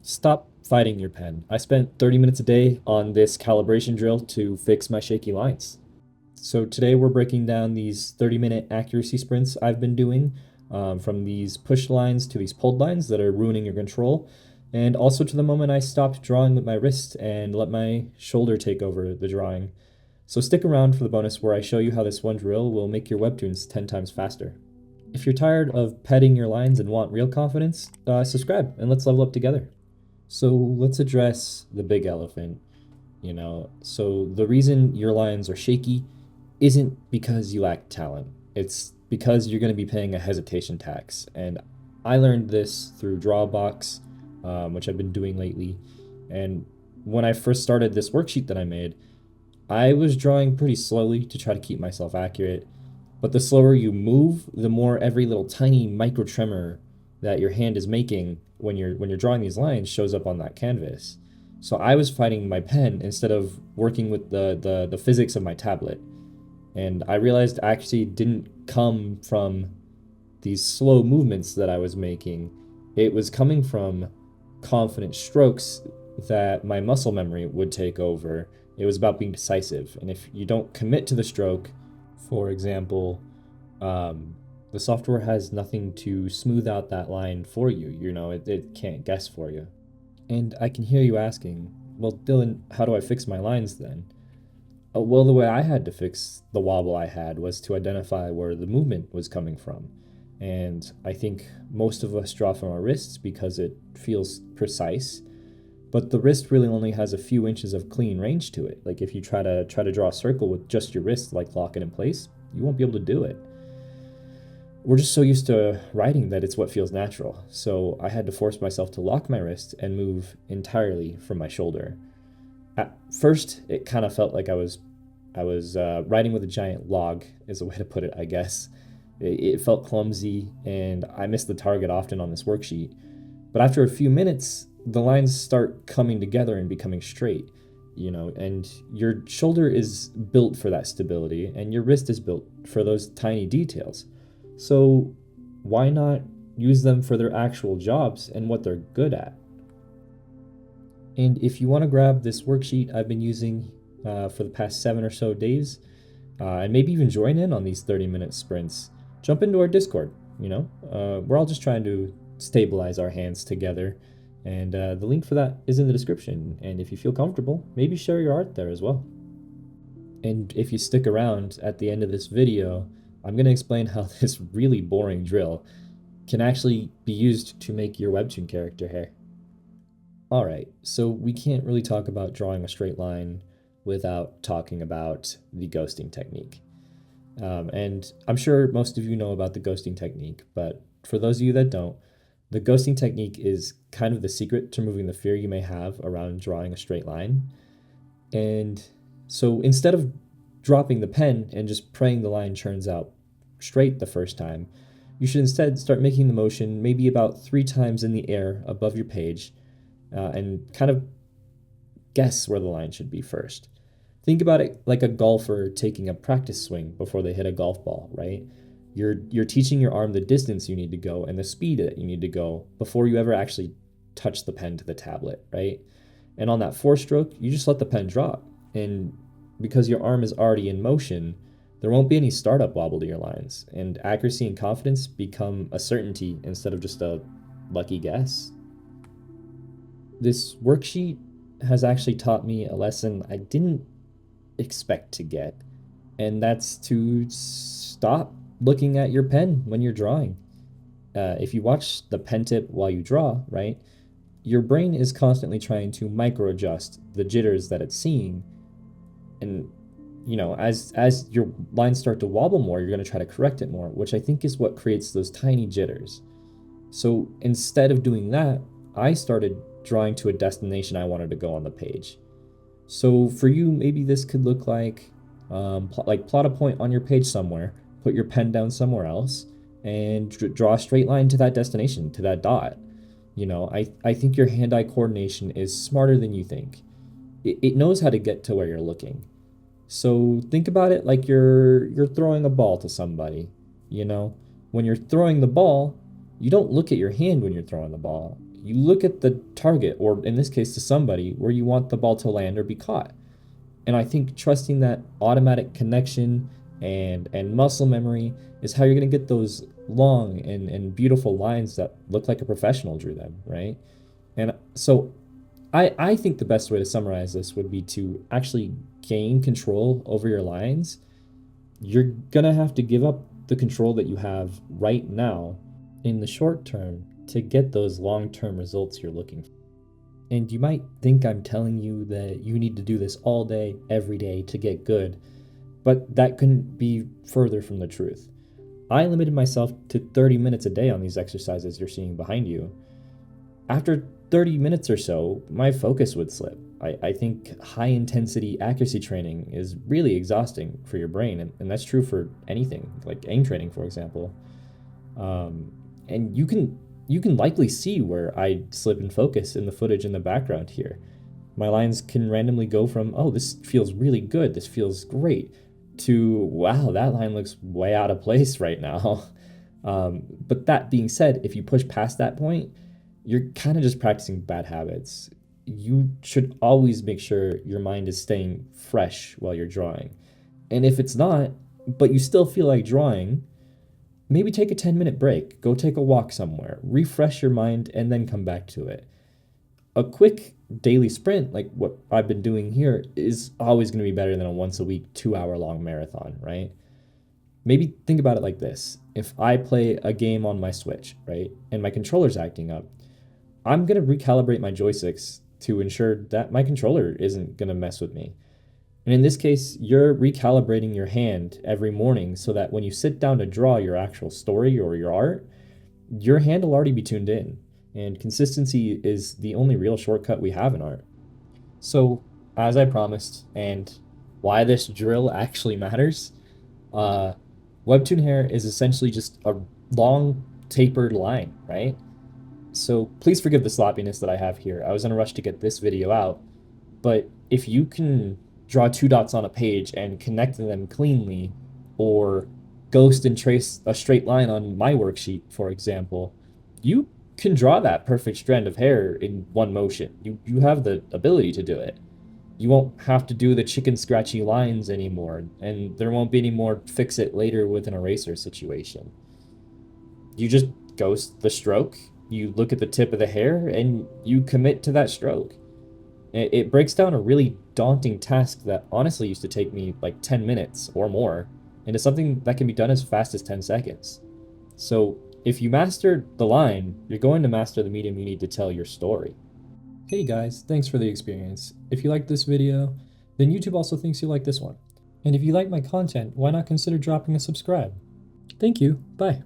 Stop fighting your pen. I spent 30 minutes a day on this calibration drill to fix my shaky lines. So today we're breaking down these 30-minute accuracy sprints I've been doing, from these push lines to these pulled lines that are ruining your control, and also to the moment I stopped drawing with my wrist and let my shoulder take over the drawing. So stick around for the bonus where I show you how this one drill will make your webtoons 10 times faster. If you're tired of petting your lines and want real confidence, subscribe and let's level up together. So let's address the big elephant. So the reason your lines are shaky isn't because you lack talent. It's because you're going to be paying a hesitation tax. And I learned this through DrawABox, which I've been doing lately. And when I first started this worksheet that I made, I was drawing pretty slowly to try to keep myself accurate. But the slower you move, the more every little tiny micro tremor that your hand is making when you're drawing these lines shows up on that canvas. So I was fighting my pen instead of working with the physics of my tablet. And I realized accuracy didn't come from these slow movements that I was making. It was coming from confident strokes that my muscle memory would take over. It was about being decisive. And if you don't commit to the stroke, for example, the software has nothing to smooth out that line for you. It can't guess for you. And I can hear you asking, well, Dylan, how do I fix my lines then? Well, the way I had to fix the wobble I had was to identify where the movement was coming from. And I think most of us draw from our wrists because it feels precise, but the wrist really only has a few inches of clean range to it. Like if you try to draw a circle with just your wrist, like lock it in place, you won't be able to do it. We're just so used to writing that it's what feels natural. So I had to force myself to lock my wrist and move entirely from my shoulder. At first, it kind of felt like I was writing with a giant log, is a way to put it, I guess. It felt clumsy, and I missed the target often on this worksheet. But after a few minutes, the lines start coming together and becoming straight, and your shoulder is built for that stability, and your wrist is built for those tiny details. So why not use them for their actual jobs and what they're good at? And if you want to grab this worksheet I've been using for the past 7 or so days, and maybe even join in on these 30-minute sprints, jump into our Discord. We're all just trying to stabilize our hands together. And the link for that is in the description. And if you feel comfortable, maybe share your art there as well. And if you stick around at the end of this video, I'm going to explain how this really boring drill can actually be used to make your Webtoon character hair. Alright, so we can't really talk about drawing a straight line without talking about the ghosting technique. And I'm sure most of you know about the ghosting technique, but for those of you that don't, the ghosting technique is kind of the secret to removing the fear you may have around drawing a straight line. And so instead of dropping the pen and just praying the line churns out straight the first time, you should instead start making the motion maybe about 3 times in the air above your page, and kind of guess where the line should be first. Think about it like a golfer taking a practice swing before they hit a golf ball, right? You're teaching your arm the distance you need to go and the speed that you need to go before you ever actually touch the pen to the tablet, right? And on that 4-stroke, you just let the pen drop. And because your arm is already in motion, there won't be any startup wobble to your lines, and accuracy and confidence become a certainty instead of just a lucky guess. This worksheet has actually taught me a lesson I didn't expect to get, and that's to stop looking at your pen when you're drawing. If you watch the pen tip while you draw, right, your brain is constantly trying to micro adjust the jitters that it's seeing. And as your lines start to wobble more, you're going to try to correct it more, which I think is what creates those tiny jitters. So instead of doing that, I started drawing to a destination I wanted to go on the page. So for you, maybe this could look like plot a point on your page somewhere, put your pen down somewhere else, and draw a straight line to that destination, to that dot. I think your hand-eye coordination is smarter than you think. It knows how to get to where you're looking. So think about it like you're throwing a ball to somebody. When you're throwing the ball, you don't look at your hand when you're throwing the ball. You look at the target, or in this case, to somebody where you want the ball to land or be caught. And I think trusting that automatic connection and muscle memory is how you're going to get those long and beautiful lines that look like a professional drew them, right? And so I think the best way to summarize this would be to actually gain control over your lines. You're going to have to give up the control that you have right now in the short term to get those long-term results you're looking for. And you might think I'm telling you that you need to do this all day, every day to get good, but that couldn't be further from the truth. I limited myself to 30 minutes a day on these exercises you're seeing behind you. After 30 minutes or so, my focus would slip. I think high intensity accuracy training is really exhausting for your brain, and that's true for anything, like aim training, for example. And you can likely see where I slip in focus in the footage in the background here. My lines can randomly go from, oh, this feels really good, this feels great, to, wow, that line looks way out of place right now. But that being said, if you push past that point, you're kind of just practicing bad habits. You should always make sure your mind is staying fresh while you're drawing. And if it's not, but you still feel like drawing, maybe take a 10-minute break, go take a walk somewhere, refresh your mind, and then come back to it. A quick daily sprint, like what I've been doing here, is always going to be better than a once-a-week, 2-hour-long marathon, right? Maybe think about it like this. If I play a game on my Switch, right, and my controller's acting up, I'm going to recalibrate my joysticks to ensure that my controller isn't going to mess with me. And in this case, you're recalibrating your hand every morning so that when you sit down to draw your actual story or your art, your hand will already be tuned in. And consistency is the only real shortcut we have in art. So, as I promised, and why this drill actually matters, Webtoon hair is essentially just a long, tapered line, right? So please forgive the sloppiness that I have here. I was in a rush to get this video out, but if you can draw 2 dots on a page and connect them cleanly, or ghost and trace a straight line on my worksheet, for example, you can draw that perfect strand of hair in one motion. You have the ability to do it. You won't have to do the chicken scratchy lines anymore, and there won't be any more fix it later with an eraser situation. You just ghost the stroke, you look at the tip of the hair, and you commit to that stroke. It breaks down a really daunting task that honestly used to take me like 10 minutes or more into something that can be done as fast as 10 seconds. So if you master the line, you're going to master the medium you need to tell your story. Hey guys, thanks for the experience. If you like this video, then YouTube also thinks you like this one. And if you like my content, why not consider dropping a subscribe? Thank you, bye.